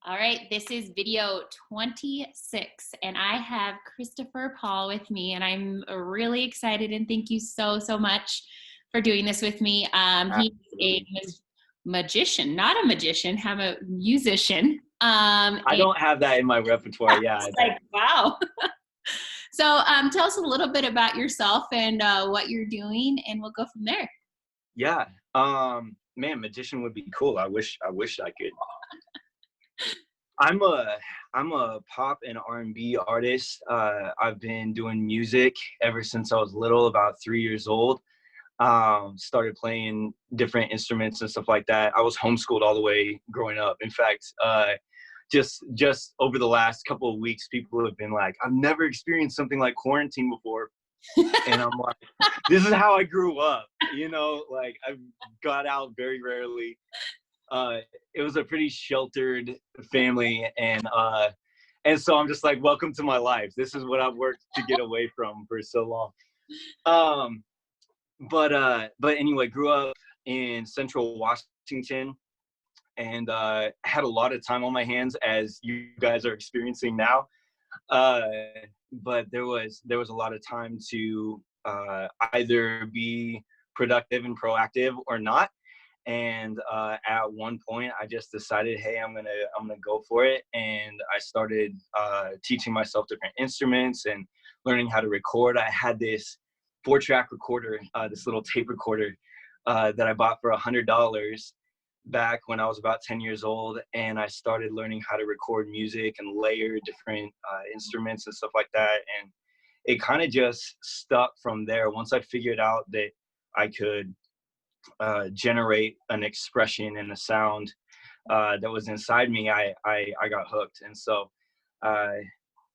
All right, this is video 26, and I have Christopher Paul with me, and I'm really excited, and thank you so much for doing this with me. He's a magician, not a magician, I'm a musician. I don't have that in my repertoire, yeah. Like, wow. So tell us a little bit about yourself and what you're doing, and we'll go from there. Yeah, man, magician would be cool. I wish I could. I'm a pop and R&B artist. I've been doing music ever since I was little, about 3 years old. Started playing different instruments and stuff like that. I was homeschooled all the way growing up. In fact, just over the last couple of weeks, people have been like, I've never experienced something like quarantine before. And I'm like, this is how I grew up. Like I got out very rarely. It was a pretty sheltered family, and so I'm just like, welcome to my life. This is what I've worked to get away from for so long. But anyway, grew up in Central Washington, and had a lot of time on my hands, as you guys are experiencing now. But there was a lot of time to either be productive and proactive or not. And at one point, I just decided, hey, I'm gonna go for it. And I started teaching myself different instruments and learning how to record. I had this 4-track recorder, this little tape recorder that I bought for $100 back when I was about 10 years old. And I started learning how to record music and layer different instruments and stuff like that. And it kind of just stuck from there. Once I figured out that I could generate an expression and a sound that was inside me, I got hooked. And so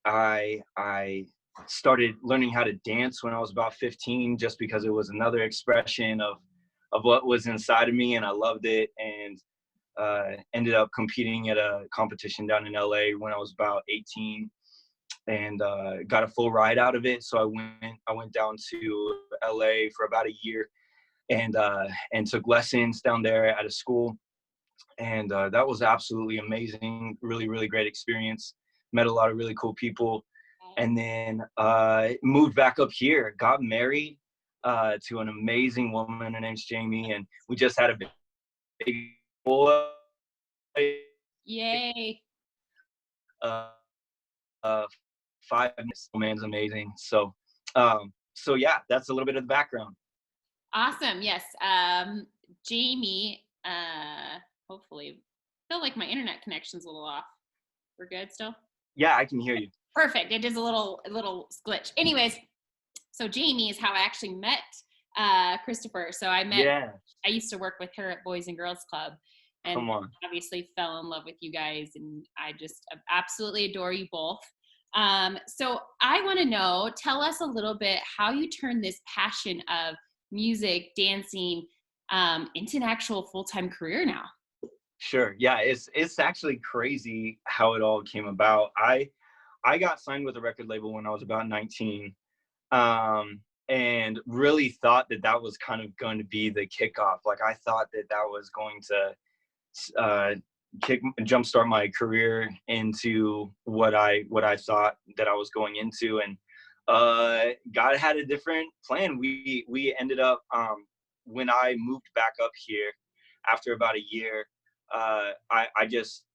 I started learning how to dance when I was about 15, just because it was another expression of what was inside of me, and I loved it. And ended up competing at a competition down in LA when I was about 18, and got a full ride out of it. So I went down to LA for about a year, and took lessons down there at a school. And that was absolutely amazing. Really great experience. Met a lot of really cool people. And then moved back up here, got married to an amazing woman. Her name's Jamie, and we just had a baby boy. Yay. 5 minutes. Man's amazing. So yeah, that's a little bit of the background. Awesome. Yes. Jamie, hopefully, I feel like my internet connection's a little off. We're good still? Yeah, I can hear you. Perfect. It is a little glitch. Anyways, so Jamie is how I actually met Christopher. So I used to work with her at Boys and Girls Club, and obviously fell in love with you guys, and I just absolutely adore you both. So I want to know, tell us a little bit how you turned this passion of music, dancing, into an actual full-time career now. Sure. Yeah, it's actually crazy how it all came about. I got signed with a record label when I was about 19, and really thought that was kind of going to be the kickoff. Like, I thought that was going to jumpstart my career into what I thought that I was going into. And God had a different plan. We ended up, when I moved back up here after about a year, I just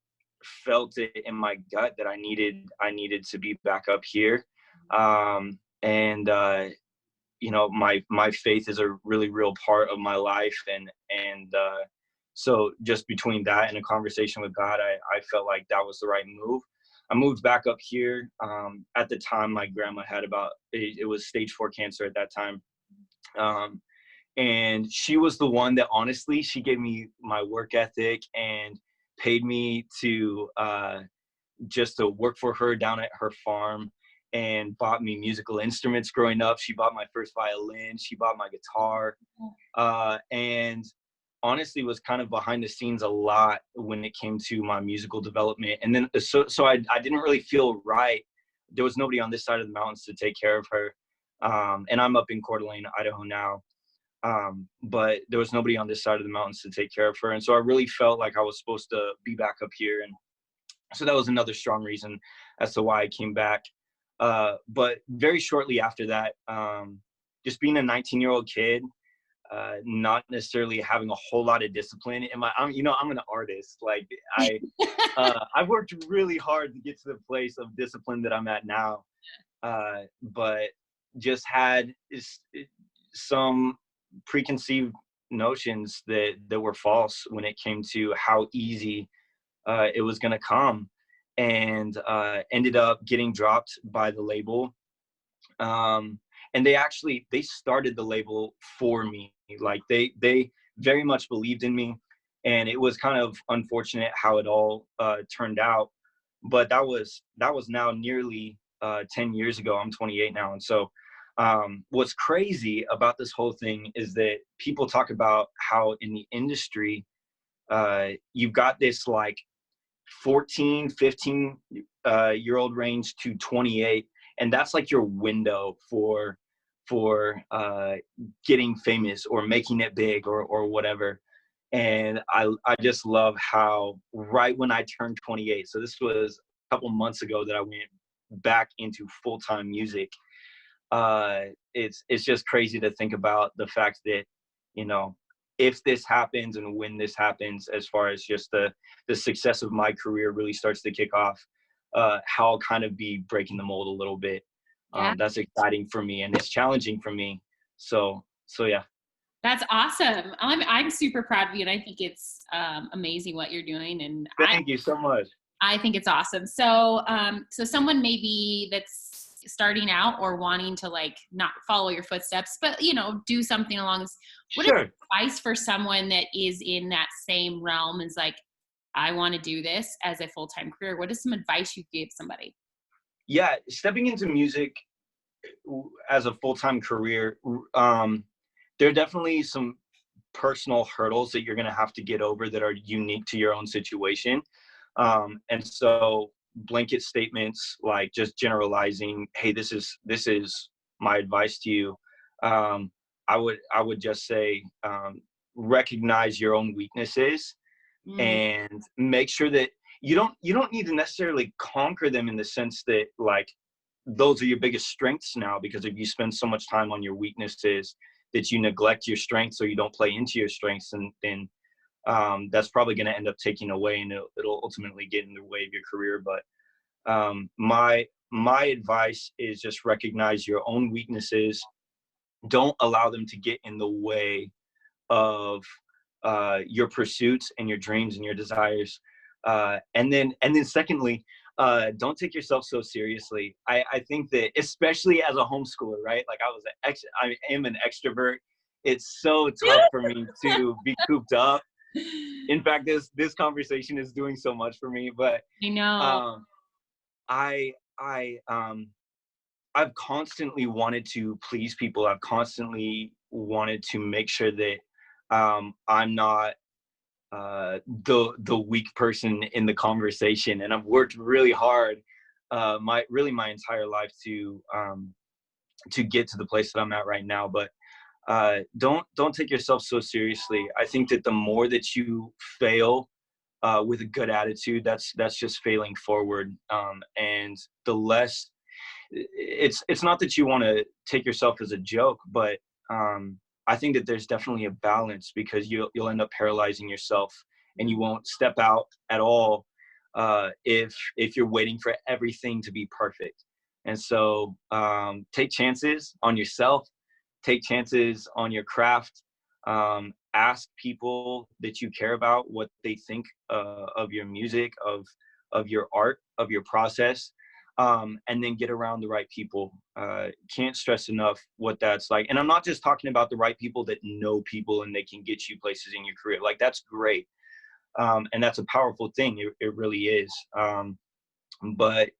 felt it in my gut that I needed to be back up here. And my faith is a really real part of my life. And so just between that and a conversation with God, I felt like that was the right move. I moved back up here. At the time, my grandma had it was stage 4 cancer at that time. And she was the one that, honestly, she gave me my work ethic and paid me to just to work for her down at her farm, and bought me musical instruments growing up. She bought my first violin. She bought my guitar. And honestly was kind of behind the scenes a lot when it came to my musical development. And then so I didn't really feel right. There was nobody on this side of the mountains to take care of her. And I'm up in Coeur d'Alene, Idaho now. But there was nobody on this side of the mountains to take care of her. And so I really felt like I was supposed to be back up here. And So that was another strong reason as to why I came back. But very shortly after that, just being a 19-year-old kid, not necessarily having a whole lot of discipline in my, I'm an artist. Like I've worked really hard to get to the place of discipline that I'm at now. But just had some preconceived notions that were false when it came to how easy it was going to come, and ended up getting dropped by the label. And they started the label for me. Like they very much believed in me, and it was kind of unfortunate how it all turned out. But that was now nearly 10 years ago. I'm 28 now. And so what's crazy about this whole thing is that people talk about how in the industry, you've got this like 14, 15 year old range to 28. And that's like your window for getting famous or making it big or whatever. And I just love how right when I turned 28, so this was a couple months ago that I went back into full-time music. It's just crazy to think about the fact that, if this happens and when this happens, as far as just the success of my career really starts to kick off, how I'll kind of be breaking the mold a little bit. Yeah. That's exciting for me, and it's challenging for me. So yeah. That's awesome. I'm super proud of you, and I think it's amazing what you're doing. And thank you so much. I think it's awesome. So so someone maybe that's starting out or wanting to like not follow your footsteps, but do something along this. What is advice for someone that is in that same realm, is like, I want to do this as a full-time career? What is some advice you give somebody? Yeah, stepping into music as a full-time career, there are definitely some personal hurdles that you're going to have to get over that are unique to your own situation. And so blanket statements, like just generalizing, hey, this is my advice to you. I would just say, recognize your own weaknesses and make sure that you don't need to necessarily conquer them in the sense that like those are your biggest strengths now, because if you spend so much time on your weaknesses that you neglect your strengths or you don't play into your strengths, and then that's probably going to end up taking away, and it'll ultimately get in the way of your career. But my advice is just recognize your own weaknesses. Don't allow them to get in the way of your pursuits and your dreams and your desires. And then secondly, don't take yourself so seriously. I think that especially as a homeschooler, right? Like I am an extrovert. It's so tough for me to be cooped up. In fact, this conversation is doing so much for me, but I know. I've constantly wanted to please people. I've constantly wanted to make sure that I'm not the weak person in the conversation, and I've worked really hard my entire life to get to the place that I'm at right now. But don't take yourself so seriously. I think that the more that you fail with a good attitude, that's just failing forward. And the less, it's not that you want to take yourself as a joke, but I think that there's definitely a balance, because you'll end up paralyzing yourself, and you won't step out at all if you're waiting for everything to be perfect. And so take chances on yourself, take chances on your craft. Ask people that you care about what they think of your music, of your art, of your process. And then get around the right people. Can't stress enough what that's like. And I'm not just talking about the right people that know people and they can get you places in your career. Like, that's great. And that's a powerful thing. It really is. But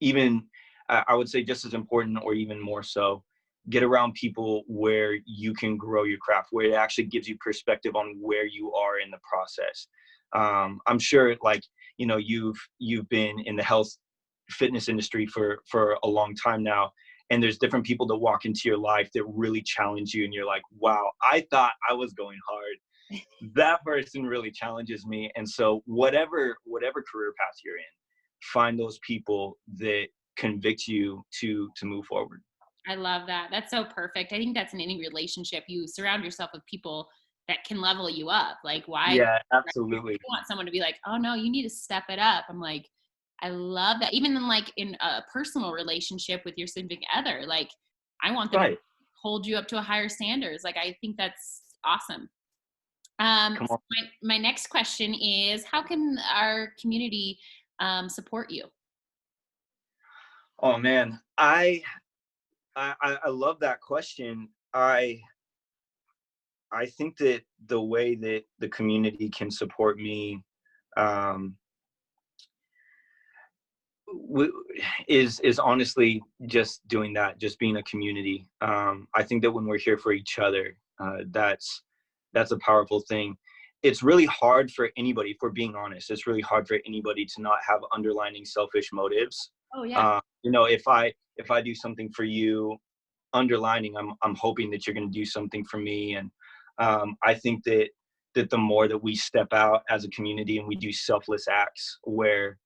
even, I would say just as important, or even more so, get around people where you can grow your craft, where it actually gives you perspective on where you are in the process. I'm sure, like, you've been in the health fitness industry for a long time now, and there's different people that walk into your life that really challenge you, and you're like, wow, I thought I was going hard, that person really challenges me. And so whatever career path you're in, find those people that convict you to move forward. I love that. That's so perfect. I think that's in any relationship. You surround yourself with people that can level you up. Like, why? Yeah, absolutely. You want someone to be like, oh no, you need to step it up. I'm like, I love that. Even in like in a personal relationship with your significant other, like I want them to hold you up to a higher standards. Like, I think that's awesome. So my next question is, how can our community support you? Oh man, I love that question. I think that the way that the community can support me um, is honestly just doing that, just being a community. I think that when we're here for each other, that's a powerful thing. It's really hard for anybody, if we're being honest, it's really hard for anybody to not have underlining selfish motives. Oh yeah. You know, if I do something for you, underlining, I'm hoping that you're going to do something for me. And I think that the more that we step out as a community and we do selfless acts where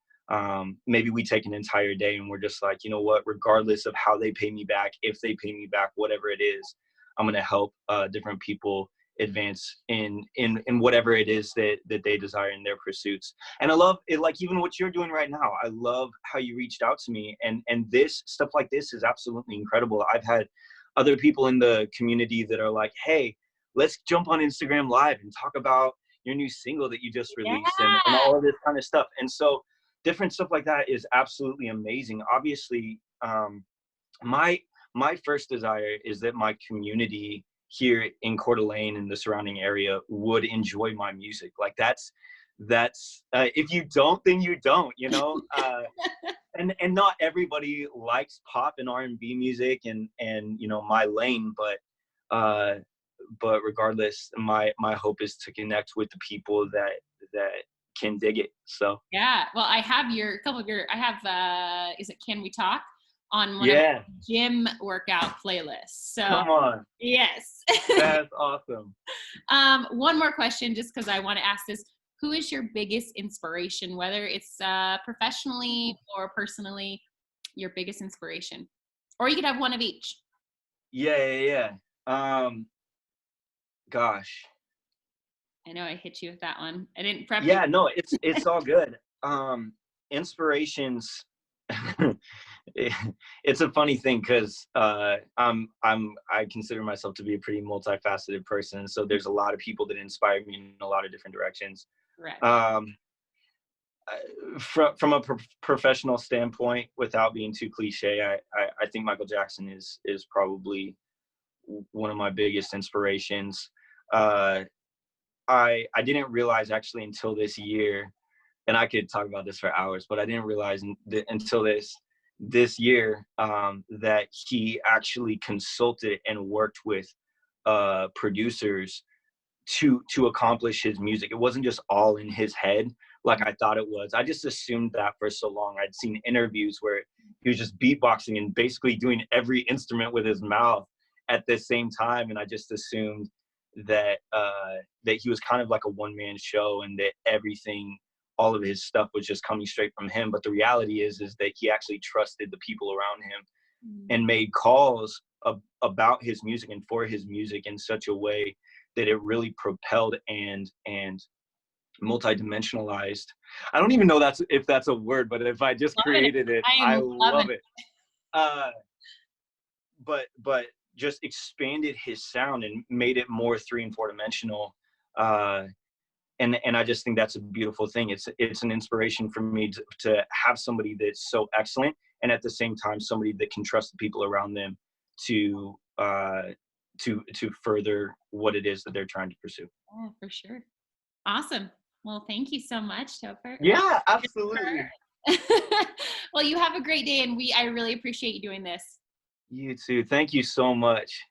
maybe we take an entire day and we're just like, you know what, regardless of how they pay me back, if they pay me back, whatever it is, I'm going to help different people advance in whatever it is that they desire in their pursuits. And I love it, like even what you're doing right now. I love how you reached out to me, and this stuff like this is absolutely incredible. I've had other people in the community that are like, hey, let's jump on Instagram Live and talk about your new single that you just released, and all of this kind of stuff. And so different stuff like that is absolutely amazing. Obviously, my first desire is that my community here in Coeur d'Alene and the surrounding area would enjoy my music. Like that's if you don't, then you don't, you know. And not everybody likes pop and R&B music and you know, my lane, but regardless, my hope is to connect with the people that can dig it. So yeah, well, I have I have is it Can We Talk on one of my gym workout playlists. So come on. Yes. That's awesome. One more question, just because I want to ask this. Who is your biggest inspiration, whether it's professionally or personally, your biggest inspiration? Or you could have one of each. Yeah. Gosh. I know I hit you with that one. I didn't prep you. Yeah, no, it's all good. Inspirations. It's a funny thing because I consider myself to be a pretty multifaceted person. So there's a lot of people that inspire me in a lot of different directions. Right. From a professional standpoint, without being too cliche, I think Michael Jackson is probably one of my biggest inspirations. I didn't realize actually until this year, and I could talk about this for hours, but I didn't realize until this year that he actually consulted and worked with producers to accomplish his music. It wasn't just all in his head like I thought it was. I just assumed that for so long. I'd seen interviews where he was just beatboxing and basically doing every instrument with his mouth at the same time, and I just assumed that that he was kind of like a one-man show and that everything, all of his stuff was just coming straight from him. But the reality is that he actually trusted the people around him and made calls about his music and for his music in such a way that it really propelled and multidimensionalized. I don't even know if that's a word, but if I just created it, I love it. But just expanded his sound and made it more 3 and 4 dimensional. And I just think that's a beautiful thing. It's an inspiration for me to have somebody that's so excellent, and at the same time somebody that can trust the people around them to further what it is that they're trying to pursue. Oh, for sure. Awesome. Well, thank you so much, Topher. Yeah, absolutely. Well, you have a great day, and I really appreciate you doing this. You too. Thank you so much.